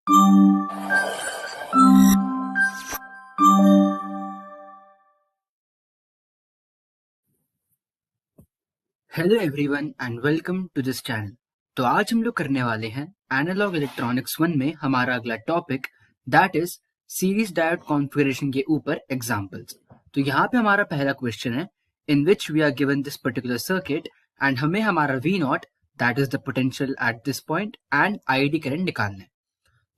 Hello everyone and welcome to this channel. तो आज हम लोग करने वाले हैं एनालॉग इलेक्ट्रॉनिक्स 1 में हमारा अगला topic that is series diode configuration के ऊपर एग्जांपल्स। तो यहाँ पे हमारा पहला क्वेश्चन है in which we are given this particular circuit and हमें हमारा V naught that is the potential at this point and ID current निकालना है।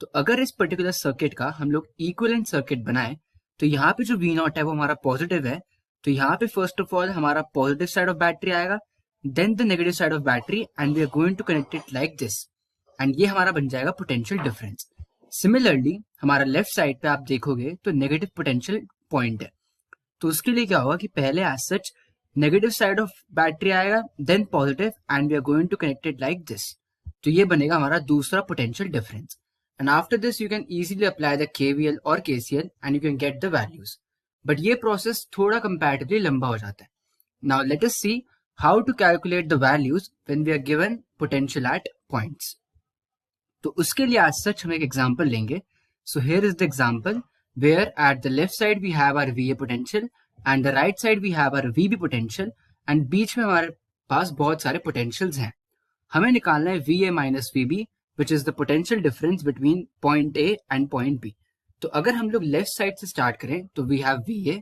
तो अगर इस पर्टिकुलर सर्किट का हम लोग इक्विवेलेंट सर्किट बनाए तो यहाँ पे जो V नॉट है वो हमारा पॉजिटिव है, तो यहाँ पे फर्स्ट ऑफ ऑल हमारा पॉजिटिव साइड ऑफ बैटरी आएगा, then the negative side of battery and we are going to connect it like this and ये हमारा बन जाएगा पोटेंशियल डिफरेंस। सिमिलरली हमारा लेफ्ट साइड पे आप देखोगे तो नेगेटिव पोटेंशियल पॉइंट है, तो उसके लिए क्या होगा कि पहले as such negative side of battery आएगा, then positive and we are going to connect it like this, तो ये बनेगा हमारा दूसरा potential difference. And after this, you can easily apply the KVL or KCL and you can get the values. But ये process थोड़ा comparatively लंबा हो जाता है. Now let us see how to calculate the values when we are given potential at points. तो उसके लिए as such हम एक example लेंगे. So here is the example where at the left side we have our VA potential and the right side we have our VB potential and बीच में हमारे पास बहुत सारे potentials हैं. हमें निकालना है VA minus VB which is the potential difference between point A and point B. तो अगर हम लोग लेफ्ट साइड से स्टार्ट करें तो वी हैव VA,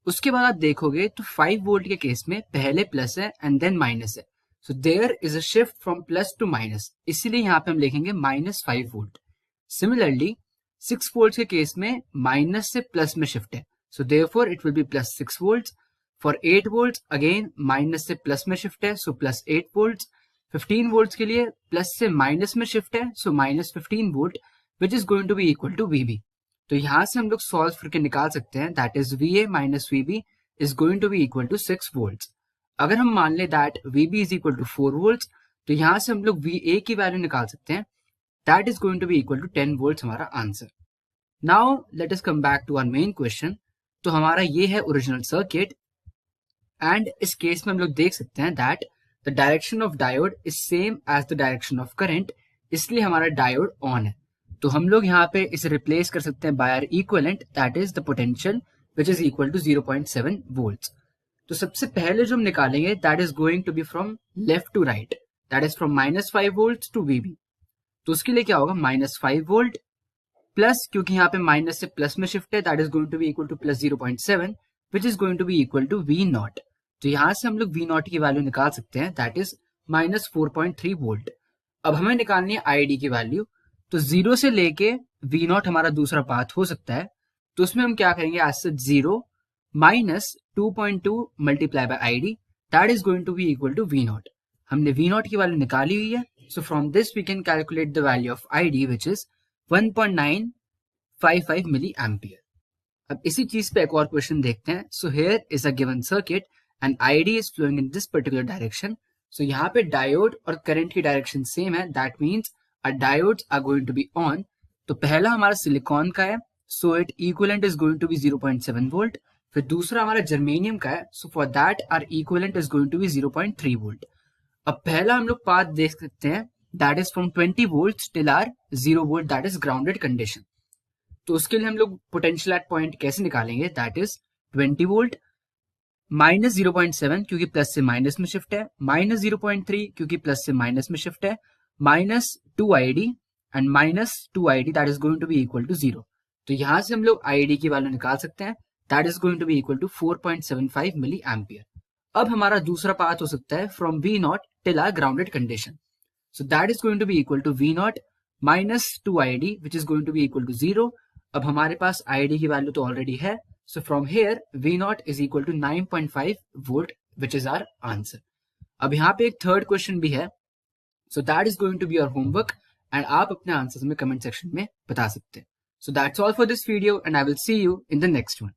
उसके बाद आप देखोगे तो 5 वोल्ट के केस में पहले प्लस है एंड देन माइनस है, so there is a shift from plus to minus, इसीलिए यहाँ पे हम लिखेंगे -5 वोल्ट। सिमिलरली 6 वोल्ट के केस में माइनस से प्लस में शिफ्ट है, so therefore it will be +6 volt. For 8 volt again minus से प्लस में शिफ्ट है, सो +8 वोल्ट। 15 वोल्ट के लिए प्लस से माइनस में शिफ्ट है, so -15 volt which is going to be equal to VB। तो यहां से हम लोग सॉल्व करके निकाल सकते हैं that is VA minus VB is going to be equal to 6 volt. अगर हम मान ले that VB is equal to 4 volt तो यहां से हम लोग VA की वैल्यू निकाल सकते हैं that is going to be equal to 10 volt हमारा आंसर। Now let us come back to our main question. तो हमारा ये है ओरिजिनल सर्किट एंड इस केस में हम लोग देख सकते हैं that the direction of diode is same as the direction of current, इसलिए हमारा डायोड ऑन है। तो हम लोग यहाँ पे इसे रिप्लेस कर सकते हैं by our equivalent that is the potential which is equal to 0.7 volts. तो सबसे पहले जो हम निकालेंगे that is going to be from left to right, that is from -5 volt to VB। तो उसके लिए क्या होगा -5 वोल्ट प्लस, क्योंकि यहाँ पे माइनस से प्लस में शिफ्ट है that is going to be equal to +0.7 which is going to be equal to V nought. तो यहां से हम लोग V नॉट की वैल्यू निकाल सकते हैं दैट इज -4.3 वोल्ट। अब हमें निकालनी है ID की वैल्यू, तो 0 से लेके V नॉट हमारा दूसरा पाथ हो सकता है, तो उसमें हम क्या करेंगे as such 0 -2.2 multiply by ID that is going to be equal to V nought. हमने V नॉट की वैल्यू निकाली हुई है, so from this we can calculate the value of ID which is 1.955 milliampere. अब इसी चीज पे एक और क्वेश्चन देखते हैं। So here is a given circuit and ID is flowing in this particular direction. So यहाँ पे डायोड और करंट की डायरेक्शन सेम है, that means our diodes are going to be on. तो पहला हमारा सिलिकॉन का है, so it equivalent is going to be 0.7 volt. फिर दूसरा हमारा जर्मेनियम का है, so for that our equivalent is going to be 0.3 volt. अब पहला हम लोग पाथ देख सकते हैं that is from 20 volts till our 0 volt that is grounded condition. तो उसके लिए हम लोग पोटेंशियल एट पॉइंट कैसे निकालेंगे दैट इज 20 वोल्ट -0.7 क्योंकि प्लस से माइनस में शिफ्ट है, -0.3 क्योंकि प्लस से माइनस में शिफ्ट है, -2ID and -2ID that is going to be equal to 0। तो यहां से हम लोग ID की वैल्यू निकाल सकते हैं that is going to be equal to 4.75 milliampere. अब हमारा दूसरा पाथ हो सकता है from V nought till R grounded condition, so that is going to be equal to V nought -2ID which is going to be equal to 0। अब हमारे पास ID की वैल्यू तो ऑलरेडी है, so from here V naught is equal to 9.5 volt which is our answer. अब यहाँ पे एक थर्ड क्वेश्चन भी है, so that is going to be your homework and आप अपने आंसर्स में कमेंट सेक्शन में बता सकते हैं। So that's all for this video and I will see you in the next one.